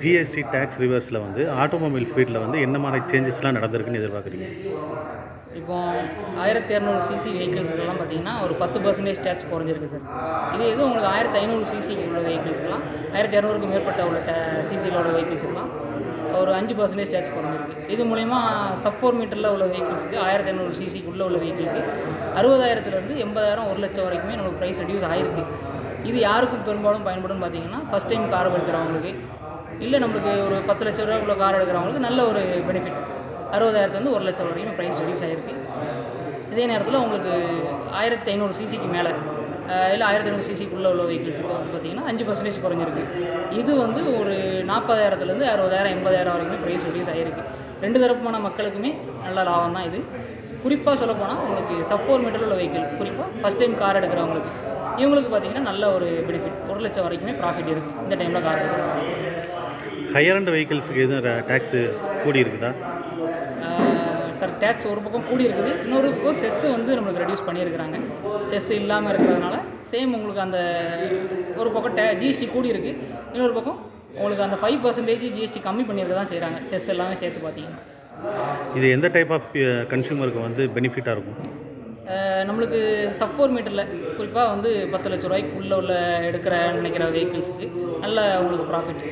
GST tax ரிவர்ஸில் வந்து automobile ஃபீல்டில் வந்து என்ன மாதிரி சேஞ்சஸ்லாம் நடந்திருக்குன்னு எதிர்பார்க்குறீங்க? இப்போ 1200 சிசி வெஹிக்கிள்ஸ்லாம் பார்த்தீங்கன்னா ஒரு 10% டேக்ஸ் குறைஞ்சிருக்கு சார். இது உங்களுக்கு 1500 சிசி உள்ள வெஹிக்கிள்ஸ்லாம் 1200க்கு மேற்பட்ட உள்ள சிசியில் உள்ள வெஹிக்கிள்ஸ்லாம் ஒரு 5% டேக்ஸ் குறைஞ்சிருக்கு. இது மூலிமா சப் 4 மீட்டரில் உள்ள வெஹிக்கிள்ஸுக்கு 1500 சிசிக்குள்ளே உள்ள வெஹிக்கிளுக்கு 60,000லேருந்து 80,000 1 லட்சம் வரைக்குமே நமக்கு ப்ரைஸ் ரெடியூஸ் ஆகிருக்கு. இது யாருக்கும் பெரும்பாலும் பயன்படும் பார்த்தீங்கன்னா ஃபஸ்ட் டைம் கார் எடுக்கிறவங்களுக்கு, இல்லை நம்மளுக்கு ஒரு 10 லட்ச ரூபா உள்ள கார் எடுக்கிறவங்களுக்கு நல்ல ஒரு பெனிஃபிட். 60,000லேருந்து 1 லட்சம் வரைக்கும் ப்ரைஸ் ரெடியூஸ் ஆகிருக்கு. இதே நேரத்தில் உங்களுக்கு 1500 சிசிக்கு மேலே இல்லை 1500 சிசிக்குள்ளே உள்ள வெஹிக்கிள்ஸுக்கு வந்து பார்த்திங்கன்னா 5% குறைஞ்சிருக்கு. இது வந்து ஒரு 40,000லேருந்து 60,000 80,000 வரைக்குமே ப்ரைஸ் ரெடியூஸ் ஆகிருக்கு. ரெண்டு தரப்புமான மக்களுக்குமே நல்ல லாபம் தான் இது. குறிப்பாக சொல்லப்போனால் உங்களுக்கு சப் 4 மீட்டர் உள்ள வெஹிக்கிள், குறிப்பாக ஃபஸ்ட் டைம் கார் எடுக்கிறவங்களுக்கு, இவங்களுக்கு பார்த்திங்கன்னா நல்ல ஒரு பெனிஃபிட். 1 லட்சம் வரைக்குமே ப்ராஃபிட் இருக்குது இந்த டைமில் கார் எடுக்கிறவங்க. ஹையர் அண்ட் வெஹிக்கிள்ஸுக்கு எதுவும் டேக்ஸு கூடி இருக்குதா சார்? டேக்ஸ் ஒரு பக்கம் கூடி இருக்குது, இன்னொரு பக்கம் செஸ்ஸு வந்து நம்மளுக்கு ரெடியூஸ் பண்ணியிருக்கிறாங்க. செஸ் இல்லாமல் இருக்கிறதுனால சேம் உங்களுக்கு அந்த ஒரு பக்கம் ஜிஎஸ்டி கூடி இருக்குது, இன்னொரு பக்கம் உங்களுக்கு அந்த 5% ஜிஎஸ்டி கம்மி பண்ணியிருக்க தான் செய்கிறாங்க, செஸ் எல்லாமே சேர்த்து பார்த்தீங்கன்னா. இது எந்த டைப் ஆஃப் கன்சியூமருக்கு வந்து பெனிஃபிட்டாக இருக்கும்? நம்மளுக்கு சப் 4 மீட்டரில் குறிப்பாக வந்து 10 லட்ச ரூபாய்க்குள்ளே உள்ள நினைக்கிற வெஹிக்கிள்ஸுக்கு நல்ல உங்களுக்கு ப்ராஃபிட்.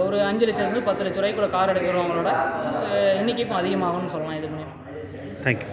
ஒரு 5 லட்சத்துலேருந்து 10 லட்ச ரூபாய்க்குள்ள கார் எடுக்கிறவங்களோட எண்ணிக்கையும் அதிகமாகும்னு சொல்லலாம் இது மூலியம். தேங்க்யூ.